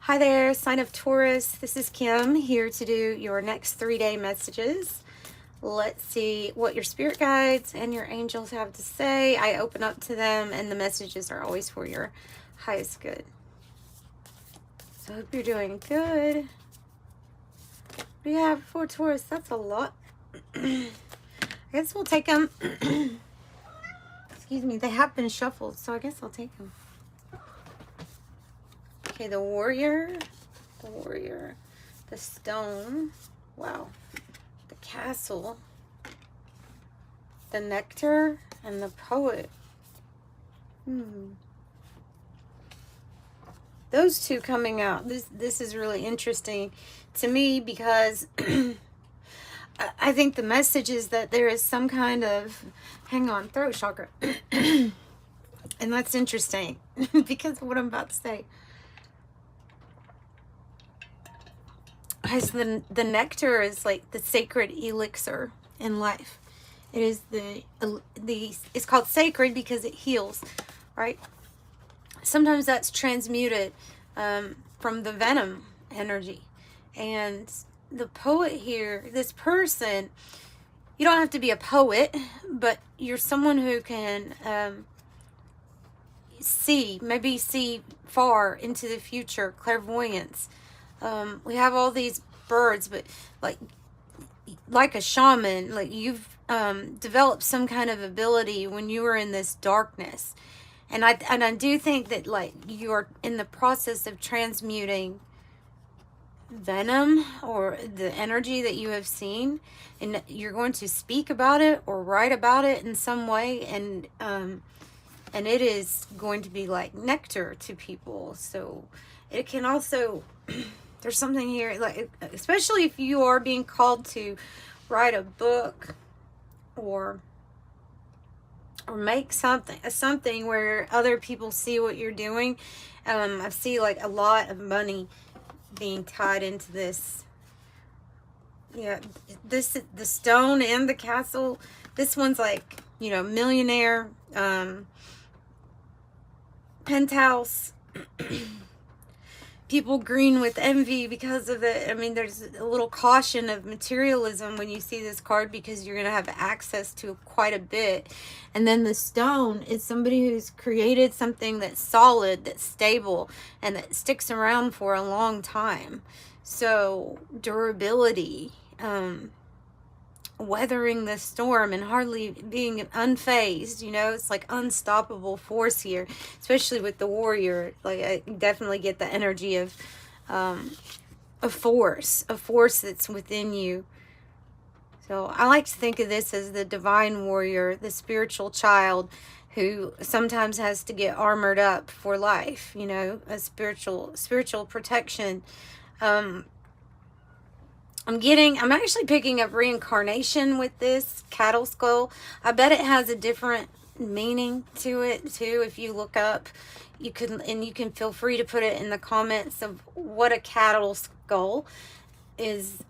Hi there, sign of Taurus. This is Kim here to do your next 3-day messages. Let's see what your spirit guides and your angels have to say. I open up to them, and the messages are always for your highest good. So I hope you're doing good. We have 4 Taurus. That's a lot. I guess we'll take them. Excuse me. They have been shuffled, so I guess I'll take them. Okay, the warrior, the stone, wow, the castle, the nectar, and the poet. Those two coming out, this is really interesting to me because I think the message is that there is some kind of, throat chakra. And that's interesting because of what I'm about to say. As the nectar is like the sacred elixir in life. It is it's called sacred because it heals, right? Sometimes that's transmuted from the venom energy. And the poet here, this person, you don't have to be a poet, but you're someone who can maybe see far into the future, clairvoyance. We have all these birds, but like a shaman, like you've developed some kind of ability when you were in this darkness. And I do think that like you're in the process of transmuting venom or the energy that you have seen, and you're going to speak about it or write about it in some way, and it is going to be like nectar to people. So it can also there's something here, like especially if you are being called to write a book or make something where other people see what you're doing. I see like a lot of money being tied into this. Yeah, the stone and the castle. This one's like, millionaire, penthouse. People green with envy because of it. I mean, there's a little caution of materialism when you see this card because you're going to have access to quite a bit. And then the stone is somebody who's created something that's solid, that's stable, and that sticks around for a long time. So durability, weathering the storm and hardly being unfazed, it's like unstoppable force here, especially with the warrior. Like I definitely get the energy of a force that's within you. So I like to think of this as the divine warrior, the spiritual child who sometimes has to get armored up for life, a spiritual protection. I'm actually picking up reincarnation with this cattle skull. I bet it has a different meaning to it too. If you look up, you can feel free to put it in the comments of what a cattle skull is,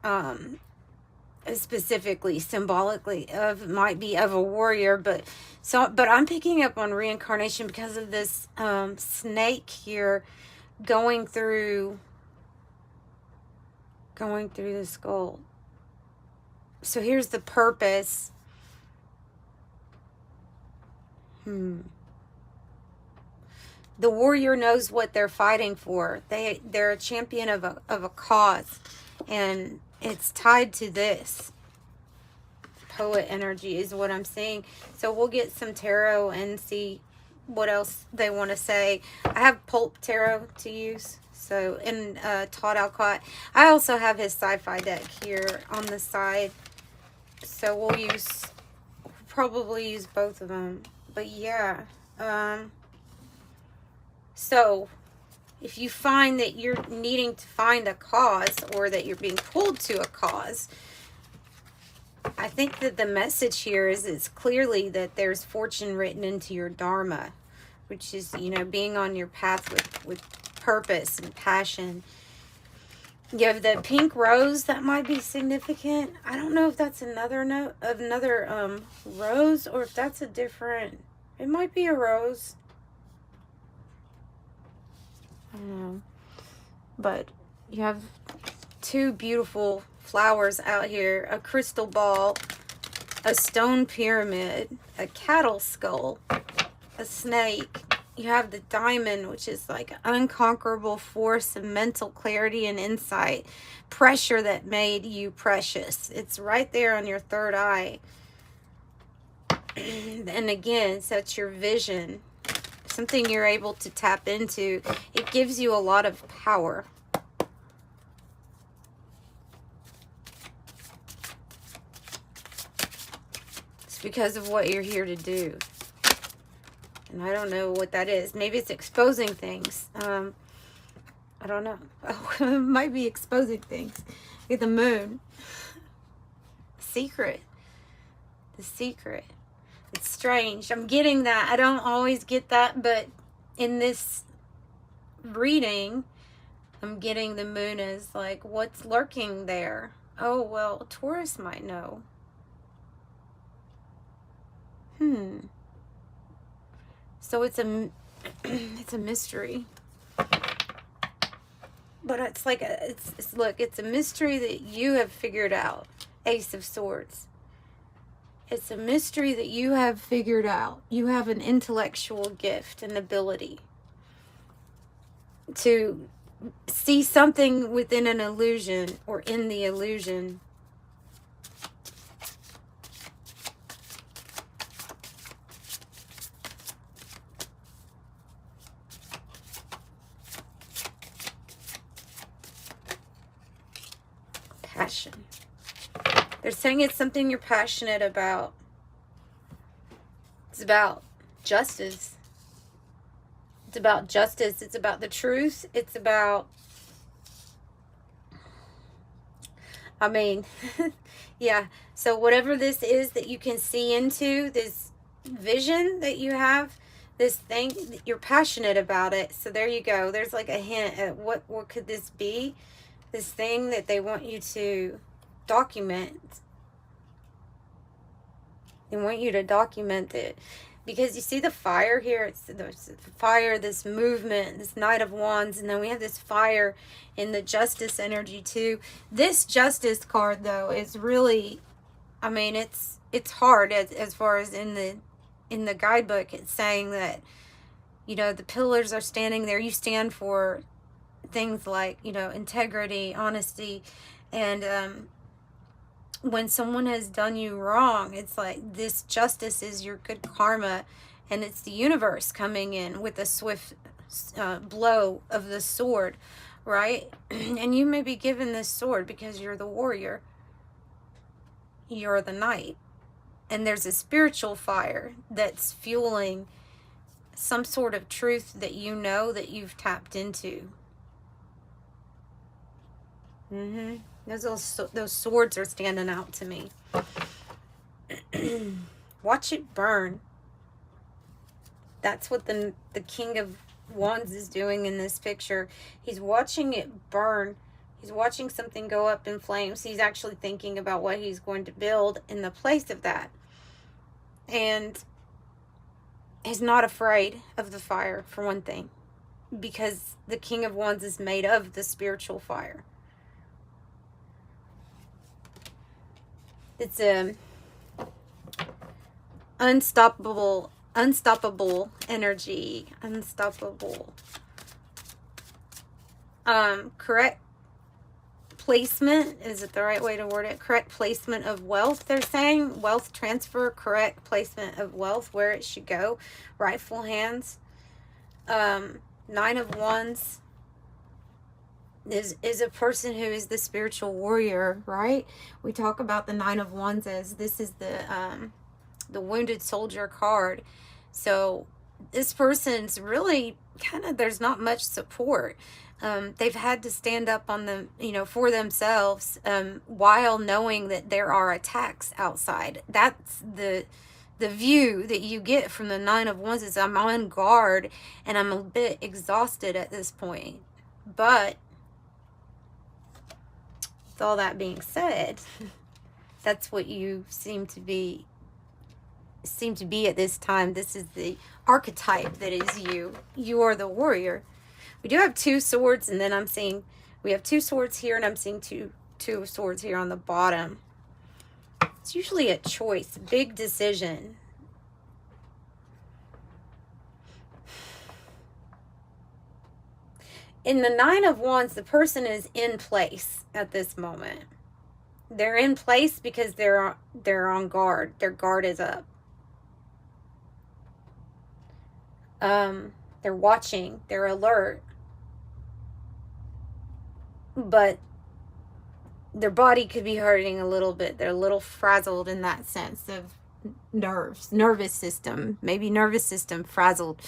specifically, symbolically of, might be of a warrior, but I'm picking up on reincarnation because of this snake here going through the skull. So here's the purpose. The warrior knows what they're fighting for. They're a champion of a cause, and it's tied to this poet energy is what I'm seeing. So we'll get some tarot and see what else they want to say. I have pulp tarot to use. So, in Todd Alcott. I also have his sci-fi deck here on the side. So, we'll probably use both of them. But, yeah. So, if you find that you're needing to find a cause or that you're being pulled to a cause, I think that the message here is it's clearly that there's fortune written into your dharma, which is, being on your path with purpose and passion. You have the pink rose that might be significant. I don't know if that's another rose or if that's a different. It might be a rose. I don't know. But you have two beautiful flowers out here, a crystal ball, a stone pyramid, a cattle skull, a snake. You have the diamond, which is like unconquerable force of mental clarity and insight, pressure that made you precious. It's right there on your third eye. And again, so it's your vision, something you're able to tap into. It gives you a lot of power. It's because of what you're here to do. And I don't know what that is. Maybe it's exposing things. I don't know. Oh, it might be exposing things. Look at the moon. Secret. The secret. It's strange. I'm getting that. I don't always get that, but in this reading, I'm getting the moon as like, what's lurking there? Oh, well, Taurus might know. So it's a mystery. But it's like look, it's a mystery that you have figured out. Ace of Swords. It's a mystery that you have figured out. You have an intellectual gift and ability to see something within an illusion or in the illusion. Passion. They're saying it's something you're passionate about. It's about justice. It's about justice. It's about the truth. It's about, I mean, yeah. So whatever this is that you can see into, this vision that you have, this thing, you're passionate about it. So there you go. There's like a hint at what could this be? This thing that they want you to document. They want you to document it. Because you see the fire here, it's the fire, this movement, this Knight of Wands, and then we have this fire in the Justice energy too. This Justice card though is really, I mean, it's hard as far as in the guidebook. It's saying that, you know, the pillars are standing there. You stand for things like, you know, integrity, honesty, and when someone has done you wrong, it's like this justice is your good karma, and it's the universe coming in with a swift blow of the sword, right? And you may be given this sword because you're the warrior, you're the knight, and there's a spiritual fire that's fueling some sort of truth that you know that you've tapped into. Those swords are standing out to me. Watch it burn. That's what the King of Wands is doing in this picture. He's watching it burn. He's watching something go up in flames. He's actually thinking about what he's going to build in the place of that. And he's not afraid of the fire, for one thing, because the King of Wands is made of the spiritual fire. It's a unstoppable energy. Unstoppable. Correct placement. Is it the right way to word it? Correct placement of wealth, they're saying. Wealth transfer, correct placement of wealth, where it should go. Rightful hands. Nine of Wands is a person who is the spiritual warrior, right? We talk about the Nine of Wands as this is the wounded soldier card. So this person's really kind of, there's not much support. They've had to stand up on them, you know, for themselves, while knowing that there are attacks outside. That's the view that you get from the Nine of Wands, is I'm on guard and I'm a bit exhausted at this point. But with all that being said, that's what you seem to be at this time. This is the archetype that is you. You are the warrior. We do have 2 swords, and then I'm seeing we have 2 swords here, and I'm seeing two swords here on the bottom. It's usually a choice, a big decision. In the 9 of Wands, the person is in place at this moment. They're in place because they're on guard. Their guard is up. They're watching. They're alert. But their body could be hurting a little bit. They're a little frazzled in that sense of nervous system. Maybe nervous system frazzled,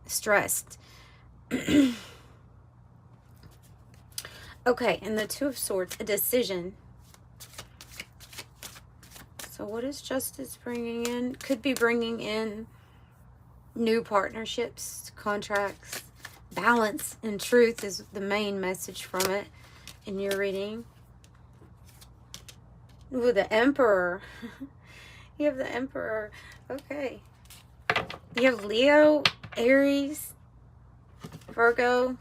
stressed. Okay, and the 2 of Swords, a decision. So what is Justice bringing in? Could be bringing in new partnerships, contracts, balance, and truth is the main message from it in your reading. Ooh, the Emperor. You have the Emperor. Okay. You have Leo, Aries, Virgo,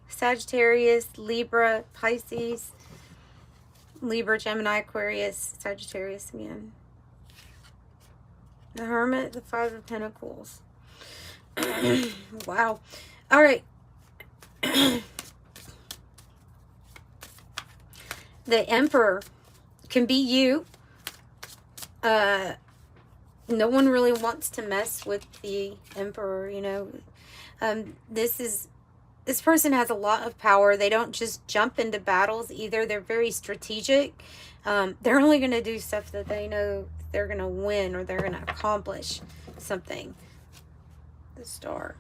Sagittarius, Libra, Pisces, Libra, Gemini, Aquarius, Sagittarius again. The Hermit, the 5 of Pentacles. Wow. All right. The Emperor can be you. No one really wants to mess with the Emperor, you know. This person has a lot of power. They don't just jump into battles either. They're very strategic. They're only going to do stuff that they know they're going to win or they're going to accomplish something. The Star.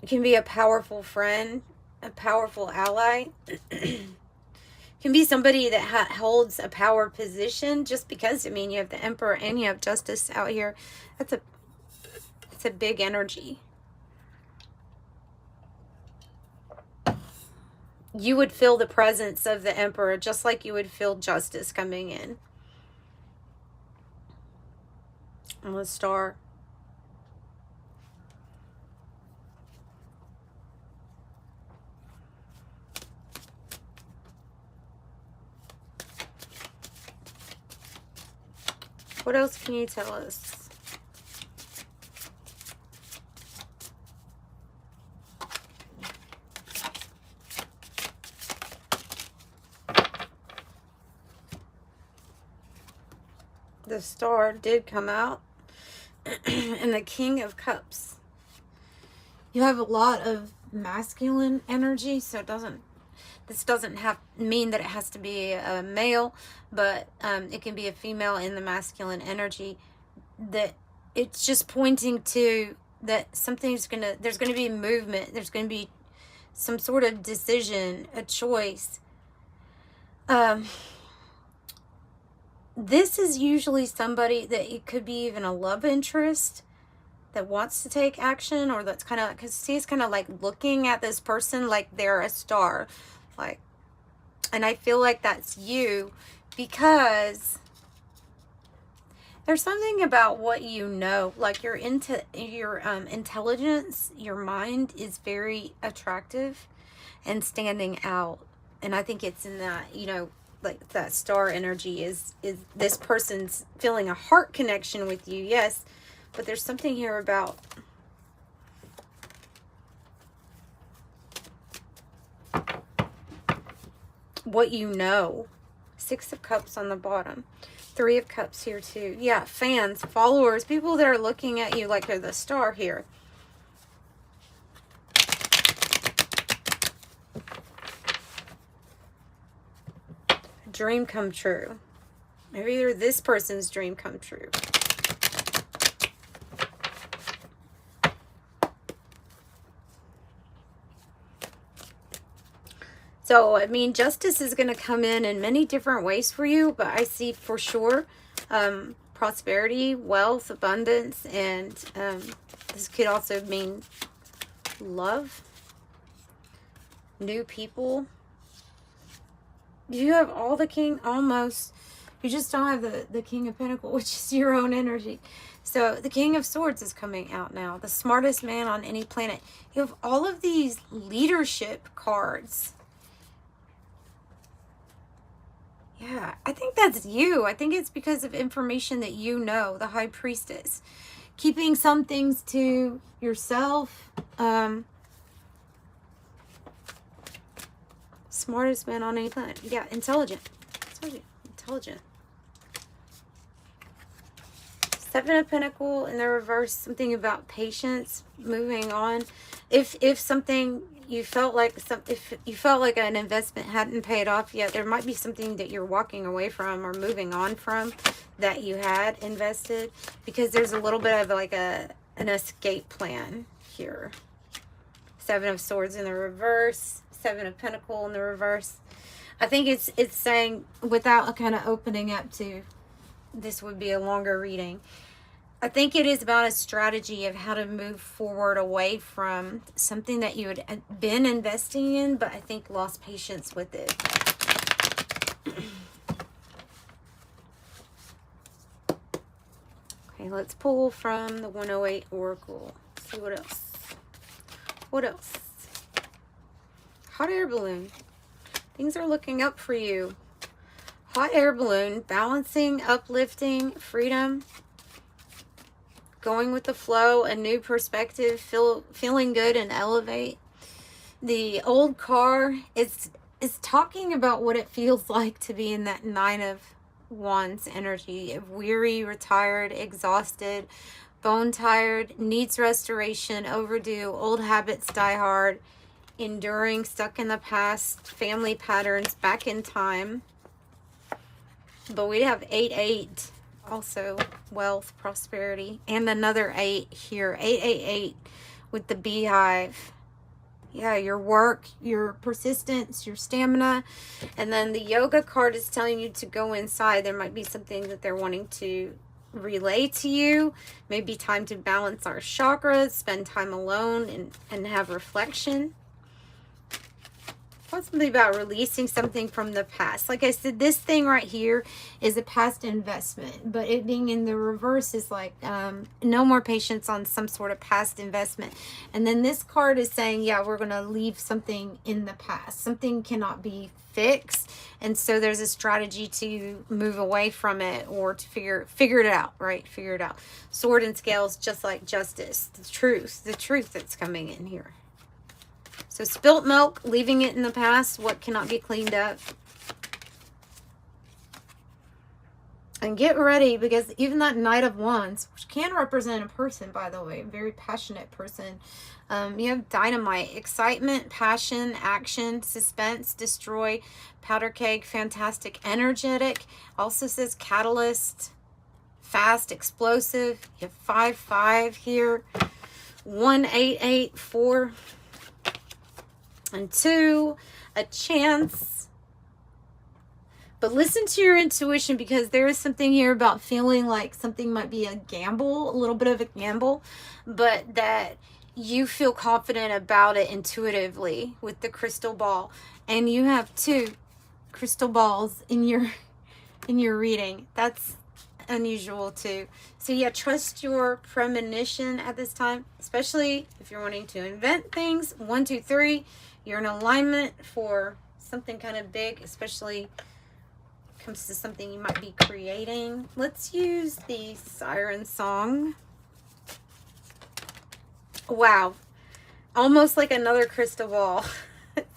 It can be a powerful friend, a powerful ally. Can be somebody that holds a power position just because, I mean, you have the Emperor and you have Justice out here. It's a big energy. You would feel the presence of the Emperor just like you would feel Justice coming in. On the Star. What else can you tell us? The Star did come out. And the King of Cups. You have a lot of masculine energy, so this doesn't mean that it has to be a male, but it can be a female in the masculine energy. That it's just pointing to that there's gonna be movement. There's gonna be some sort of decision, a choice. This is usually somebody that it could be even a love interest that wants to take action, or that's kind of, because he's kind of like looking at this person like they're a star. Like, and I feel like that's you, because there's something about what you know, like your intelligence, your mind is very attractive and standing out. And I think it's in that, you know, like that star energy is this person's feeling a heart connection with you, yes, but there's something here about what you know. 6 of Cups on the bottom. 3 of Cups here too. Yeah, fans, followers, people that are looking at you like they're the star here. Dream come true. Maybe either this person's dream come true. So, I mean, justice is going to come in many different ways for you, but I see for sure prosperity, wealth, abundance, and this could also mean love, new people. You have all the king, almost. You just don't have the King of Pentacles, which is your own energy. So the King of Swords is coming out now. The smartest man on any planet. You have all of these leadership cards. Yeah, I think that's you. I think it's because of information that you know, the High Priestess. Keeping some things to yourself. Smartest man on any planet. Yeah, intelligent. Intelligent. Seven of Pentacles in the reverse. Something about patience. Moving on. If something you felt like if you felt like an investment hadn't paid off yet, there might be something that you're walking away from or moving on from that you had invested, because there's a little bit of like an escape plan here. Seven of Swords in the reverse. Seven of Pentacles in the reverse. I think it's saying, without kind of opening up to, this would be a longer reading, I think it is about a strategy of how to move forward away from something that you had been investing in, but I think lost patience with it. Okay, let's pull from the 108 Oracle. See what else. What else? Hot air balloon. Things are looking up for you. Hot air balloon. Balancing, uplifting, freedom. Going with the flow, a new perspective, feeling good and elevate. The old car is talking about what it feels like to be in that Nine of Wands energy. Weary, retired, exhausted, bone tired, needs restoration, overdue, old habits die hard, enduring, stuck in the past, family patterns, back in time. But we have 8-8. Also, wealth, prosperity, and another 8 here. 888 with the beehive. Yeah, your work, your persistence, your stamina. And then the yoga card is telling you to go inside. There might be something that they're wanting to relay to you. Maybe time to balance our chakras, spend time alone, and have reflection. Something about releasing something from the past. Like I said, this thing right here is a past investment, but it being in the reverse is like no more patience on some sort of past investment. And then this card is saying, yeah, we're going to leave something in the past. Something cannot be fixed, and so there's a strategy to move away from it, or to figure it out, right? Figure it out. Sword and scales, just like justice, the truth that's coming in here. So spilt milk, leaving it in the past, what cannot be cleaned up. And get ready, because even that Knight of Wands, which can represent a person, by the way, a very passionate person. You have dynamite, excitement, passion, action, suspense, destroy, powder keg, fantastic, energetic. Also says catalyst, fast, explosive. You have 5-5 here. 1-8-8, 4. And 2, a chance. But listen to your intuition, because there is something here about feeling like something might be a gamble, a little bit of a gamble, but that you feel confident about it intuitively with the crystal ball. And you have 2 crystal balls in your reading. That's unusual too. So yeah, trust your premonition at this time, especially if you're wanting to invent things. 1, 2, 3. You're in alignment for something kind of big, especially comes to something you might be creating. Let's use the Siren song. Wow. Almost like another crystal ball. It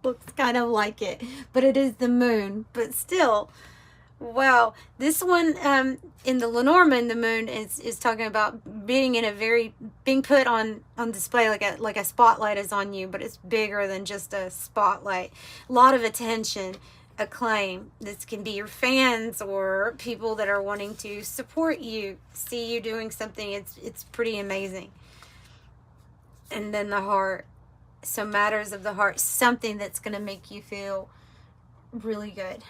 looks kind of like it, but it is the moon. But still, wow. This one, in the Lenormand, the moon is talking about being put on display, like a spotlight is on you, but it's bigger than just a spotlight. A lot of attention, acclaim. This can be your fans or people that are wanting to support you, see you doing something. It's pretty amazing. And then the heart. So matters of the heart, something that's going to make you feel really good.